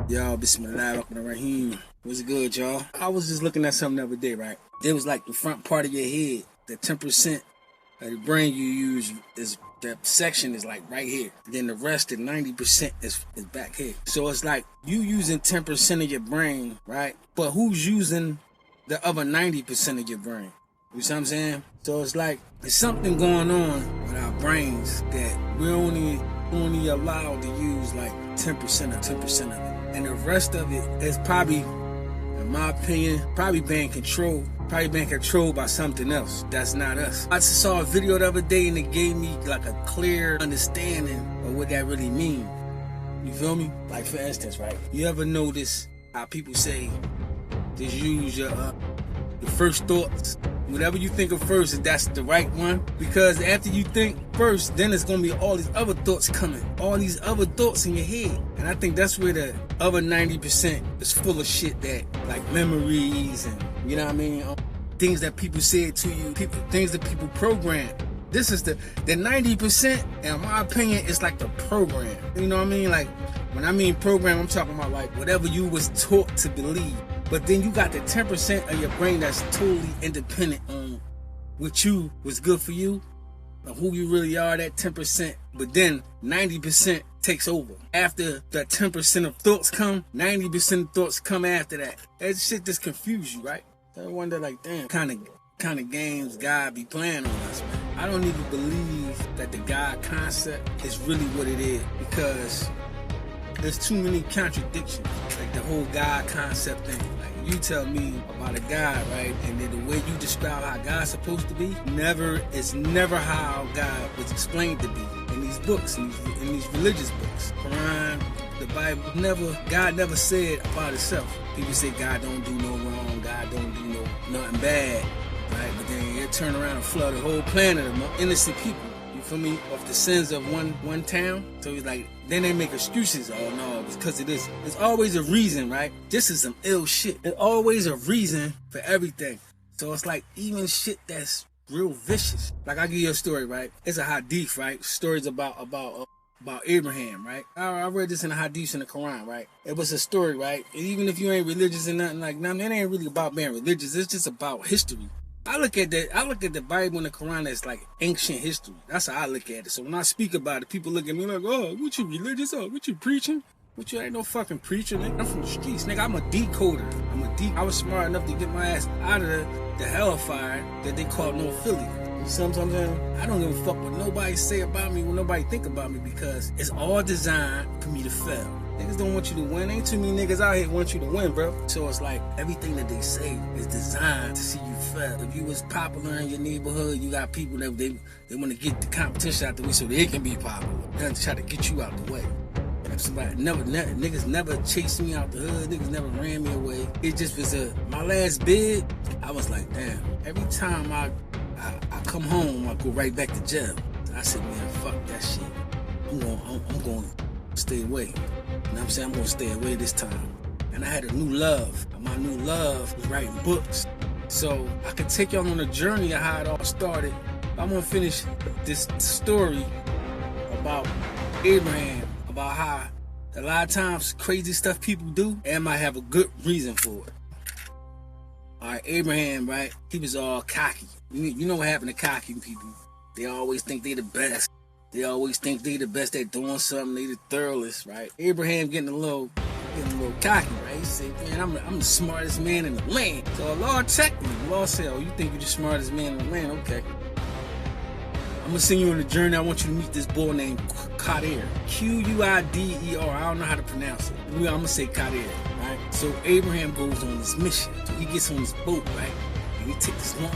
Y'all, bismillahirrahmanirrahim. What's good, y'all? I was just looking at something the other day, right? It was like the front part of your head, the 10% of the brain you use is that section is like right here. Then the rest, the 90% is back here. So it's like you using 10% of your brain, right? But who's using the other 90% of your brain? You see what I'm saying? So it's like there's something going on with our brains that we're only allowed to use like 10% of it. And the rest of it is probably, in my opinion, probably being controlled by something else that's not us. I just saw a video the other day and it gave me like a clear understanding of what that really means. You feel me? Like for instance, right? You ever notice how people say, just use your first thoughts? Whatever you think of first, that's the right one. Because after you think first, then it's going to be all these other thoughts coming. All these other thoughts in your head. And I think that's where the other 90% is full of shit that, like memories and, you know what I mean? Things that people said to you, things that people program. This is the 90%, in my opinion, it's like the program. You know what I mean? Like, when I mean program, I'm talking about like whatever you was taught to believe. But then you got the 10% of your brain that's totally independent on what was good for you, and who you really are, that 10%. But then 90% takes over. After the 10% of thoughts come, 90% of thoughts come after that. That shit just confuse you, right? I wonder, like, damn, kind of games God be playing on us, man. I don't even believe that the God concept is really what it is, because there's too many contradictions. Like the whole God concept thing. Like you tell me about a God, right? And then the way you describe how God's supposed to be, it's never how God was explained to be in these books, in these religious books. Quran, the Bible, God never said about itself. People say God don't do no wrong, God don't do nothing bad, right? But then you turn around and flood the whole planet of innocent people. You feel me? Of the sins of one town. So he's like, then they make excuses. Oh no, because it is. There's always a reason, right? This is some ill shit. There's always a reason for everything. So it's like even shit that's real vicious. Like I give you a story, right? It's a hadith, right? Stories about Abraham, right? I read this in the hadith in the Quran, right? It was a story, right? And even if you ain't religious and nothing like that, it ain't really about being religious. It's just about history. I look at the Bible and the Quran as like ancient history. That's how I look at it. So when I speak about it, people look at me like, oh, what you religious? Oh, what you preaching? What you ain't no fucking preacher, nigga. I'm from the streets, nigga. I'm a decoder. I was smart enough to get my ass out of the hellfire that they call no Philly. You see what I'm saying? I don't give a fuck what nobody say about me, what nobody think about me, because it's all designed for me to fail. Niggas don't want you to win. Ain't too many niggas out here want you to win, bro. So it's like everything that they say is designed to see you fail. If you was popular in your neighborhood, you got people that they want to get the competition out the way so they can be popular. They're try to get you out the way. If somebody niggas never chased me out the hood. Niggas never ran me away. It just was my last bid. I was like, damn. Every time I come home, I go right back to jail. I said, man, fuck that shit. I'm going to stay away. You know what I'm saying? I'm going to stay away this time. And I had a new love. My new love was writing books. So I could take y'all on a journey of how it all started. I'm going to finish this story about Abraham, about how a lot of times crazy stuff people do, and might have a good reason for it. All right, Abraham, right? He was all cocky. You know what happened to cocky people? They always think they the best. They always think they the best at doing something. They the thoroughest, right? Abraham getting a little cocky, right? He said, man, I'm the smartest man in the land. So Allah checked me. Allah said, oh, you think you're the smartest man in the land? Okay. I'm gonna send you on a journey. I want you to meet this boy named Qadir. Q-U-I-D-E-R. I don't know how to pronounce it. I'm gonna say Qadir, right? So Abraham goes on this mission. So he gets on this boat, right? And he takes this long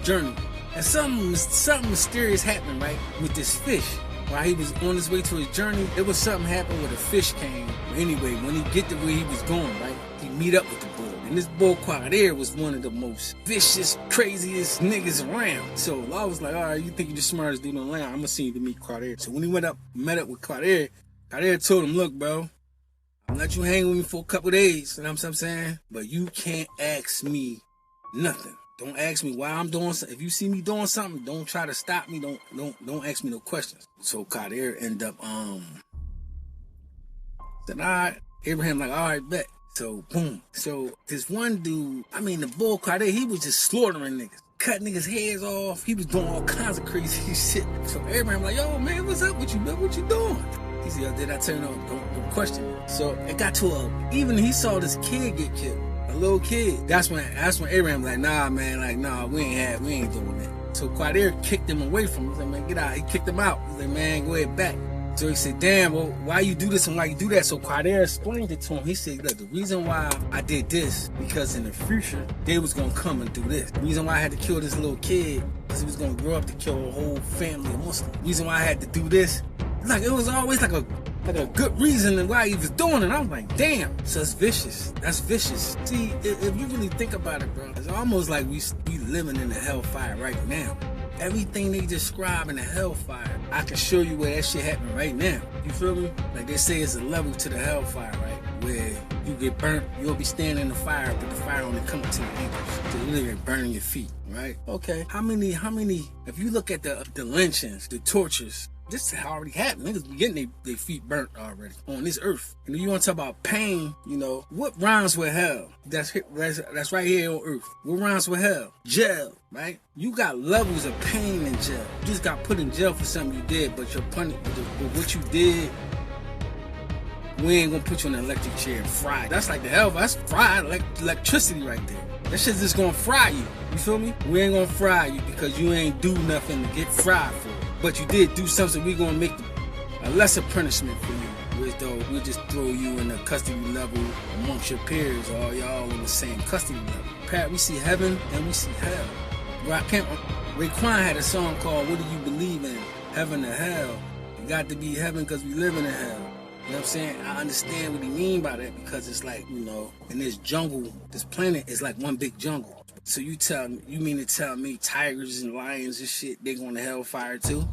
journey. And something mysterious happened, right, with this fish. While he was on his way to his journey, there was something happened where the fish came. Anyway, when he get to where he was going, right, he meet up with the bull. And this bull Qadir was one of the most vicious, craziest niggas around. So I was like, all right, you think you're the smartest dude on the land? I'm gonna send you to meet Qadir. So when he met up with Qadir, Qadir told him, look, bro, I'll let you hang with me for a couple days, you know what I'm saying? But you can't ask me nothing. Don't ask me why I'm doing something. If you see me doing something, don't try to stop me. Don't ask me no questions. So Qadir ended up said, all right. Abraham like, all right, bet. So, boom. So, this one dude, I mean, the bull Quadir, he was just slaughtering niggas. Cut niggas' heads off. He was doing all kinds of crazy shit. So, Abraham like, yo, man, what's up with you, man? What you doing? He said, yo, did I tell you no? Don't question me. So, it got to even he saw this kid get killed. A little kid. That's when Abraham like, nah, man, like, nah, we ain't doing that. So, Quadir kicked him away from him. He said, man, get out. He kicked him out. He said, man, go ahead, back. So he said, damn, well, why you do this and why you do that? So Quadir explained it to him. He said, look, the reason why I did this, because in the future, they was going to come and do this. The reason why I had to kill this little kid, because he was going to grow up to kill a whole family of Muslims. The reason why I had to do this, like, it was always like a good reason why he was doing it. I'm like, damn. So it's vicious. That's vicious. See, if you really think about it, bro, it's almost like we living in the hellfire right now. Everything they describe in the hellfire, I can show you where that shit happened right now. You feel me? Like they say it's a level to the hellfire, right? Where you get burnt, you'll be standing in the fire, but the fire only coming to your ankles. So you're literally burning your feet, right? Okay. How many, if you look at the lynchings, the tortures, this already happened. Niggas be getting their feet burnt already on this earth. And you want to talk about pain, you know, what rhymes with hell? That's right here on earth. What rhymes with hell? Jail, right? You got levels of pain in jail. You just got put in jail for something you did, but you're punished for what you did. We ain't gonna put you in an electric chair and fry. That's like the hell. That's fried electricity right there. That shit's just gonna fry you. You feel me? We ain't gonna fry you because you ain't do nothing to get fried for it. But you did do something. We gonna make a lesser punishment for you. Which though we'll just throw you in a custody level amongst your peers, or y'all in the same custody level. Pat, we see heaven and we see hell. Raekwon had a song called "What Do You Believe In?" Heaven or hell. It got to be heaven because we live in a hell. You know what I'm saying? I understand what he mean by that because it's like, you know, in this jungle, this planet is like one big jungle. So you mean to tell me tigers and lions and shit, they going to hellfire too?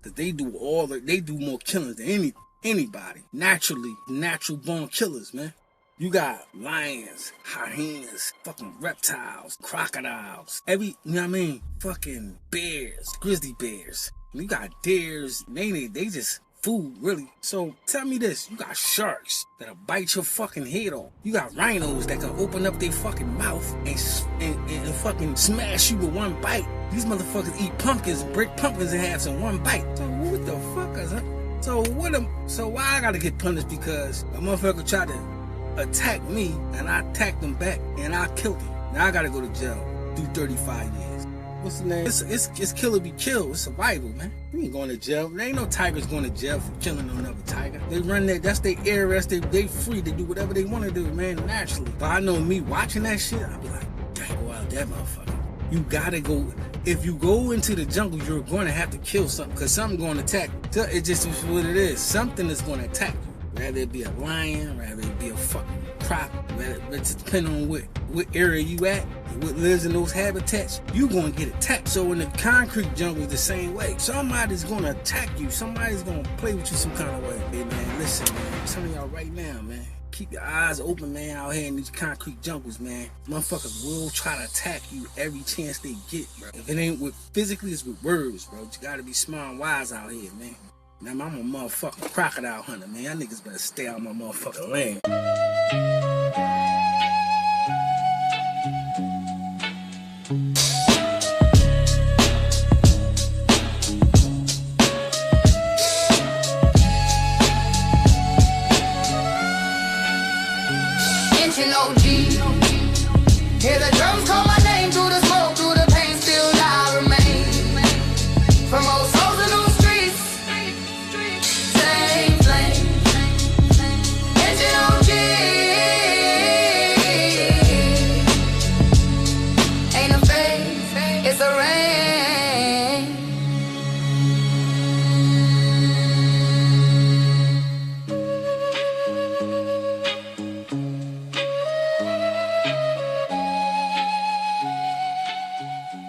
Cause they do more killings than anybody. Natural born killers, man. You got lions, hyenas, fucking reptiles, crocodiles, you know what I mean? Fucking bears, grizzly bears. You got deers, they just food, really. So tell me this, you got sharks that'll bite your fucking head off. You got rhinos that can open up their fucking mouth and fucking smash you with one bite. These motherfuckers eat pumpkins, break pumpkins in half in one bite. So what the fuck is that? So why I gotta get punished because a motherfucker tried to attack me and I attacked him back and I killed him. Now I gotta go to jail, do 35 years. What's the name? It's kill or be killed. It's survival, man. You ain't going to jail. There ain't no tigers going to jail for killing another tiger. They run that's their area. They free to do whatever they want to do, man, naturally. But I know me watching that shit, I'll be like, dang, go out that motherfucker. You gotta go. If you go into the jungle, you're going to have to kill something because something's going to attack. It just is what it is. Something is going to attack you. Rather it be a lion, rather it be a fucking crop, it depends on what area you at, and what lives in those habitats, you gonna get attacked. So in the concrete jungle is the same way. Somebody's gonna attack you, somebody's gonna play with you some kind of way. Hey man, listen man, I'm telling y'all right now, man. Keep your eyes open, man, out here in these concrete jungles, man. Motherfuckers will try to attack you every chance they get, bro. If it ain't with physically, it's with words, bro. You gotta be smart and wise out here, man. Now, I'm a motherfucking crocodile hunter, man. Y'all niggas better stay out my motherfucking lane. OG, hear the drums call.